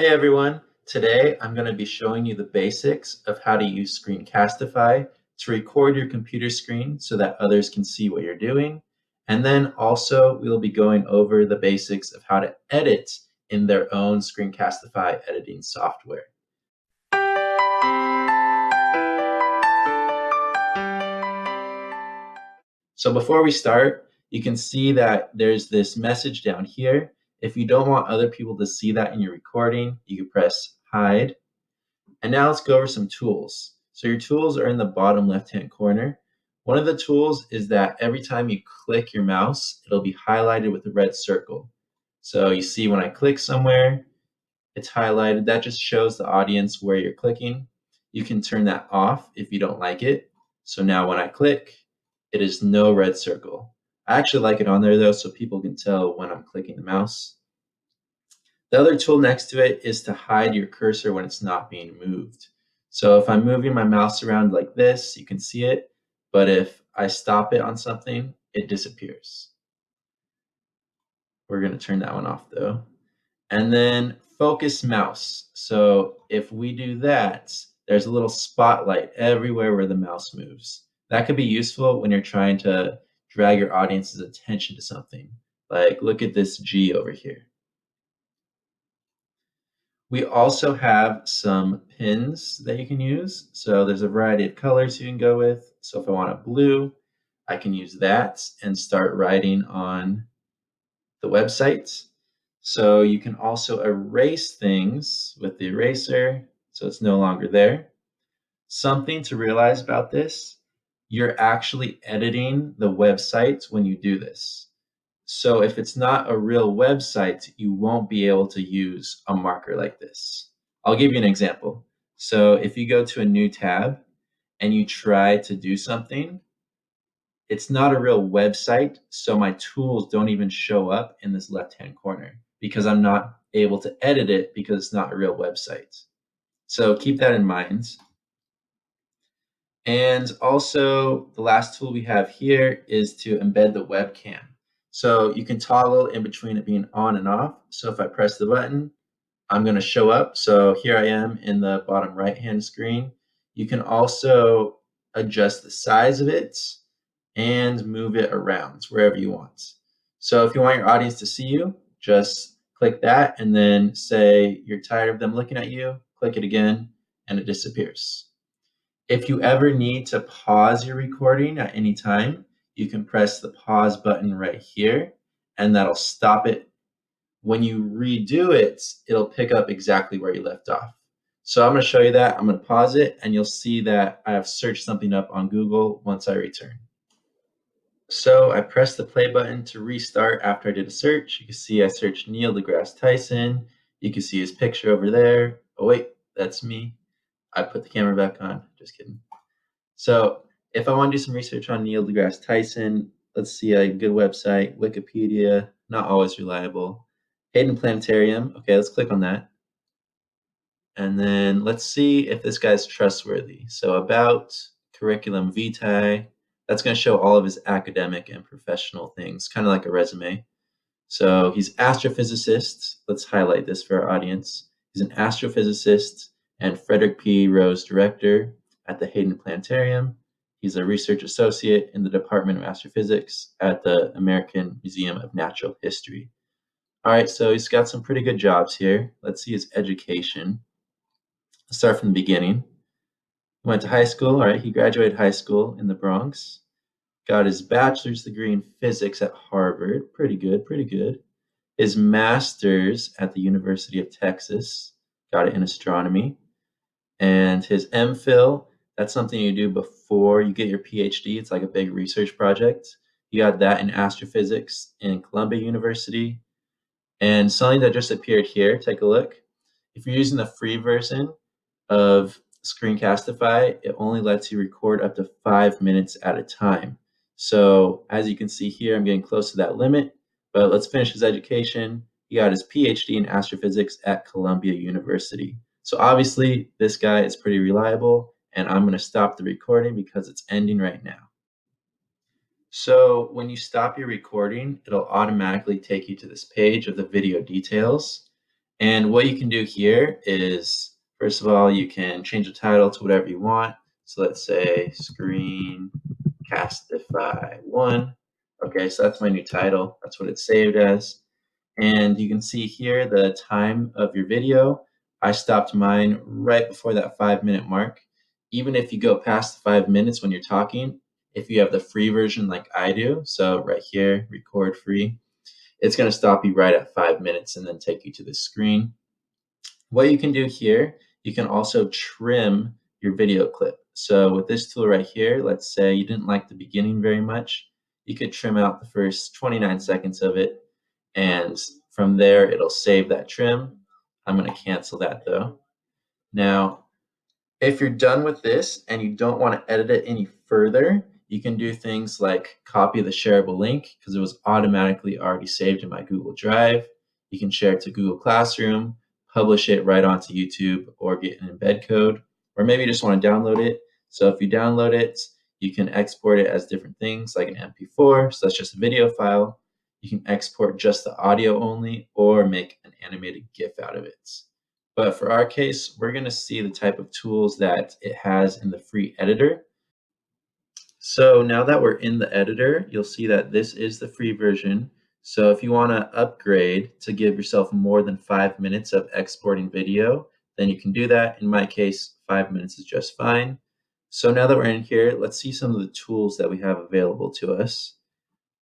Hey everyone, today I'm going to be showing you the basics of how to use Screencastify to record your computer screen so that others can see what you're doing. And then also we'll be going over the basics of how to edit in their own Screencastify editing software. So before we start, you can see that there's this message down here. If you don't want other people to see that in your recording, you can press hide. And now let's go over some tools. So your tools are in the bottom left-hand corner. One of the tools is that every time you click your mouse, it'll be highlighted with a red circle. So you see when I click somewhere, it's highlighted. That just shows the audience where you're clicking. You can turn that off if you don't like it. So now when I click, it is no red circle. I actually like it on there though, so people can tell when I'm clicking the mouse. The other tool next to it is to hide your cursor when it's not being moved. So if I'm moving my mouse around like this, you can see it, but if I stop it on something, it disappears. We're going to turn that one off though. And then focus mouse. So if we do that, there's a little spotlight everywhere where the mouse moves. That could be useful when you're trying to drag your audience's attention to something. Like look at this G over here. We also have some pins that you can use. So there's a variety of colors you can go with. So if I want a blue, I can use that and start writing on the website. So you can also erase things with the eraser, so it's no longer there. Something to realize about this, you're actually editing the website when you do this. So if it's not a real website, you won't be able to use a marker like this. I'll give you an example. So if you go to a new tab and you try to do something, it's not a real website, so my tools don't even show up in this left-hand corner because I'm not able to edit it because it's not a real website. So keep that in mind. And also the last tool we have here is to embed the webcam. So you can toggle in between it being on and off. So if I press the button, I'm going to show up. So here I am in the bottom right-hand screen. You can also adjust the size of it and move it around wherever you want. So if you want your audience to see you, just click that and then say you're tired of them looking at you, click it again, and it disappears. If you ever need to pause your recording at any time, you can press the pause button right here, and that'll stop it. When you redo it, it'll pick up exactly where you left off. So I'm going to show you that. I'm going to pause it, and you'll see that I have searched something up on Google once I return. So I pressed the play button to restart after I did a search. You can see I searched Neil deGrasse Tyson. You can see his picture over there. Oh wait, that's me. I put the camera back on. Just kidding. So if I want to do some research on Neil deGrasse Tyson, let's see a good website, Wikipedia, not always reliable. Hayden Planetarium. Okay, let's click on that. And then let's see if this guy's trustworthy. So about curriculum vitae, that's going to show all of his academic and professional things, kind of like a resume. So he's astrophysicist. Let's highlight this for our audience. He's an astrophysicist and Frederick P. Rose director at the Hayden Planetarium. He's a research associate in the Department of Astrophysics at the American Museum of Natural History. All right, so he's got some pretty good jobs here. Let's see his education. Let's start from the beginning. He went to high school. All right, he graduated high school in the Bronx. Got his bachelor's degree in physics at Harvard. Pretty good, pretty good. His master's at the University of Texas. Got it in astronomy. And his MPhil, that's something you do before you get your PhD. It's like a big research project. You got that in astrophysics in Columbia University. And something that just appeared here, take a look. If you're using the free version of Screencastify, it only lets you record up to 5 minutes at a time. So as you can see here, I'm getting close to that limit, but let's finish his education. He got his PhD in astrophysics at Columbia University. So obviously this guy is pretty reliable, and I'm going to stop the recording because it's ending right now. So when you stop your recording, it'll automatically take you to this page of the video details. And what you can do here is, first of all, you can change the title to whatever you want. So let's say Screencastify 1. Okay, so that's my new title. That's what it's saved as. And you can see here the time of your video. I stopped mine right before that 5-minute mark. Even if you go past the 5 minutes when you're talking, if you have the free version like I do, so right here, record free, it's going to stop you right at 5 minutes and then take you to the screen. What you can do here, you can also trim your video clip. So with this tool right here, let's say you didn't like the beginning very much, you could trim out the first 29 seconds of it, and from there it'll save that trim. I'm going to cancel that though. Now, if you're done with this and you don't want to edit it any further, you can do things like copy the shareable link because it was automatically already saved in my Google Drive. You can share it to Google Classroom, publish it right onto YouTube, or get an embed code, or maybe you just want to download it. So if you download it, you can export it as different things like an MP4, so that's just a video file. You can export just the audio only or make an animated GIF out of it. But for our case, we're going to see the type of tools that it has in the free editor. So now that we're in the editor, you'll see that this is the free version. So if you want to upgrade to give yourself more than 5 minutes of exporting video, then you can do that. In my case, 5 minutes is just fine. So now that we're in here, let's see some of the tools that we have available to us.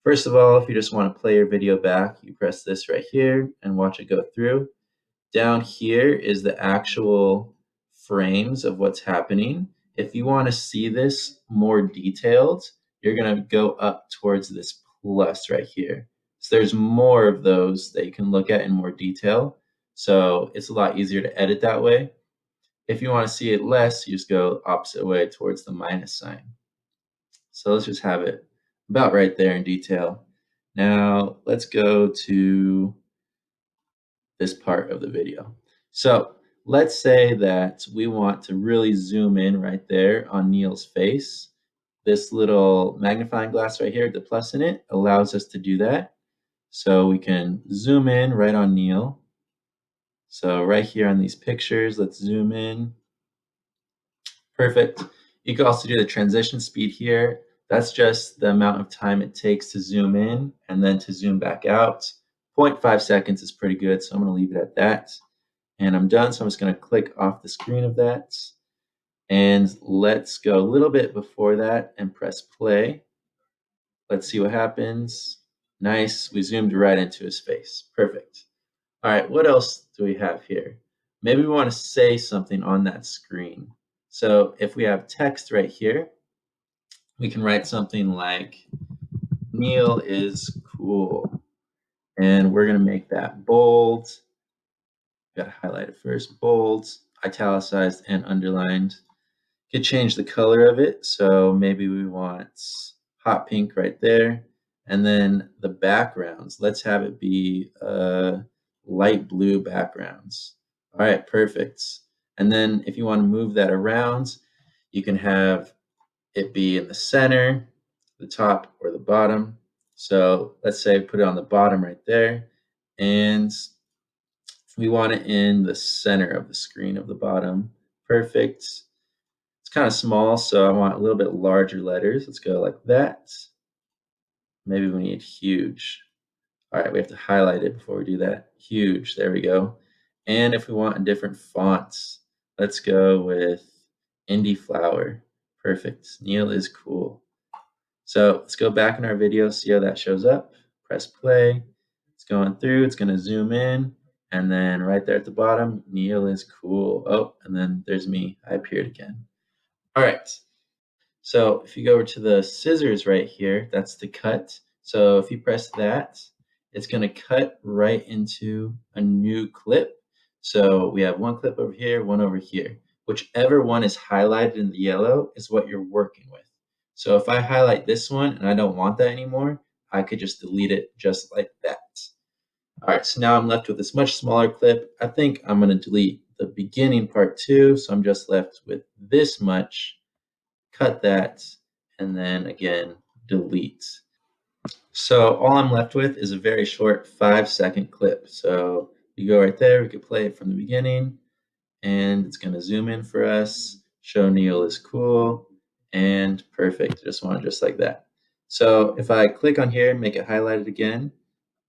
First of all, if you just want to play your video back, you press this right here and watch it go through. Down here is the actual frames of what's happening. If you want to see this more detailed, you're going to go up towards this plus right here. So there's more of those that you can look at in more detail. So it's a lot easier to edit that way. If you want to see it less, you just go opposite way towards the minus sign. So let's just have it about right there in detail. Now let's go to this part of the video. So let's say that we want to really zoom in right there on Neil's face. This little magnifying glass right here, the plus in it, allows us to do that. So we can zoom in right on Neil. So right here on these pictures, let's zoom in. Perfect. You can also do the transition speed here. That's just the amount of time it takes to zoom in and then to zoom back out. 0.5 seconds is pretty good, so I'm going to leave it at that. And I'm done, so I'm just going to click off the screen of that. And let's go a little bit before that and press play. Let's see what happens. Nice, we zoomed right into his face. Perfect. All right, what else do we have here? Maybe we want to say something on that screen. So if we have text right here, we can write something like, Neil is cool. And we're going to make that bold. Got to highlight it first, bold, italicized, and underlined. Could change the color of it. So maybe we want hot pink right there. And then the backgrounds, let's have it be light blue backgrounds. All right, perfect. And then if you want to move that around, you can have it be in the center, the top, or the bottom. So let's say put it on the bottom right there. And we want it in the center of the screen of the bottom. Perfect. It's kind of small, so I want a little bit larger letters. Let's go like that. Maybe we need huge. All right, we have to highlight it before we do that. Huge, there we go. And if we want a different font, let's go with Indie Flower. Perfect. Neil is cool. So let's go back in our video, see how that shows up. Press play. It's going through, it's going to zoom in. And then right there at the bottom, Neil is cool. Oh, and then there's me. I appeared again. All right. So if you go over to the scissors right here, that's the cut. So if you press that, it's going to cut right into a new clip. So we have one clip over here, one over here. Whichever one is highlighted in the yellow is what you're working with. So if I highlight this one and I don't want that anymore, I could just delete it just like that. All right, so now I'm left with this much smaller clip. I think I'm going to delete the beginning part too. So I'm just left with this much. Cut that, and then again, delete. So all I'm left with is a very short 5-second clip. So You go right there, we could play it from the beginning, and it's going to zoom in for us, show Neil is cool, and perfect. Just want it just like that. So if I click on here and make it highlighted again,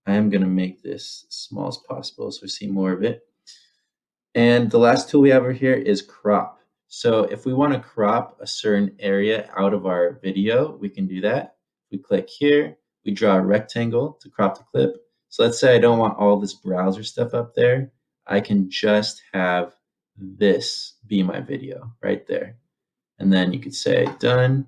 I am going to make this as small as possible so we see more of it. And the last tool we have over here is crop. So if we want to crop a certain area out of our video, we can do that. We click here, we draw a rectangle to crop the clip. So let's say I don't want all this browser stuff up there. I can just have this be my video right there. And then you could say done,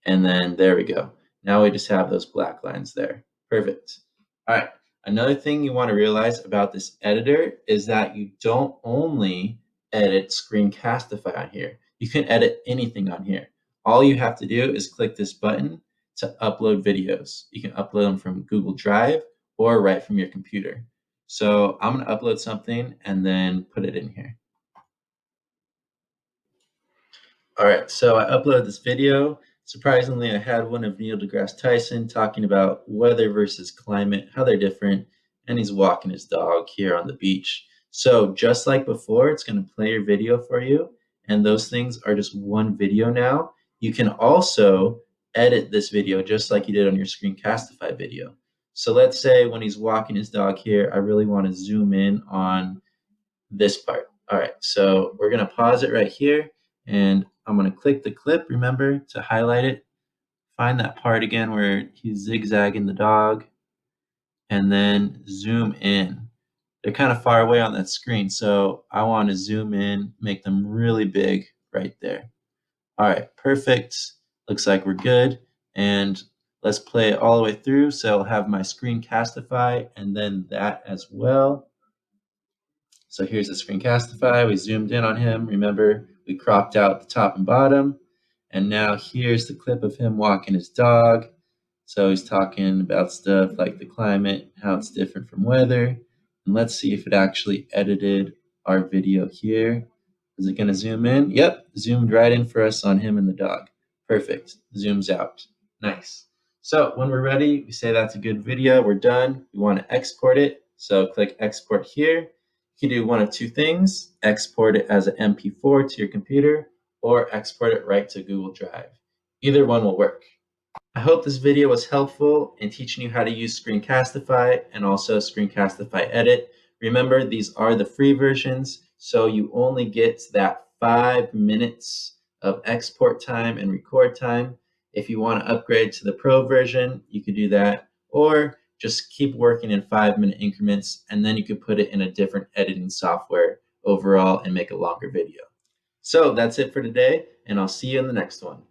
and then there we go. Now we just have those black lines there. Perfect. All right. Another thing you want to realize about this editor is that you don't only edit Screencastify on here. You can edit anything on here. All you have to do is click this button to upload videos. You can upload them from Google Drive or right from your computer. So I'm going to upload something and then put it in here. All right, so I uploaded this video. Surprisingly, I had one of Neil deGrasse Tyson talking about weather versus climate, how they're different, and he's walking his dog here on the beach. So just like before, it's going to play your video for you, and those things are just one video now. You can also edit this video just like you did on your Screencastify video. So let's say when he's walking his dog here, I really want to zoom in on this part. All right, so we're going to pause it right here, and I'm going to click the clip, remember, to highlight it. Find that part again where he's zigzagging the dog, and then zoom in. They're kind of far away on that screen, so I want to zoom in, make them really big right there. All right, perfect. Looks like we're good. And let's play it all the way through. So I'll have my Screencastify and then that as well. So here's the Screencastify. We zoomed in on him. Remember, we cropped out the top and bottom. And now here's the clip of him walking his dog. So he's talking about stuff like the climate, how it's different from weather. And let's see if it actually edited our video here. Is it going to zoom in? Yep, zoomed right in for us on him and the dog. Perfect. Zooms out. Nice. So when we're ready, we say that's a good video. We're done. We want to export it. So click export here. You can do one of two things: export it as an MP4 to your computer, or export it right to Google Drive. Either one will work. I hope this video was helpful in teaching you how to use Screencastify and also Screencastify Edit. Remember, these are the free versions, so you only get that 5 minutes of export time and record time. If you want to upgrade to the Pro version, you can do that, or just keep working in 5-minute increments, and then you could put it in a different editing software overall and make a longer video. So that's it for today, and I'll see you in the next one.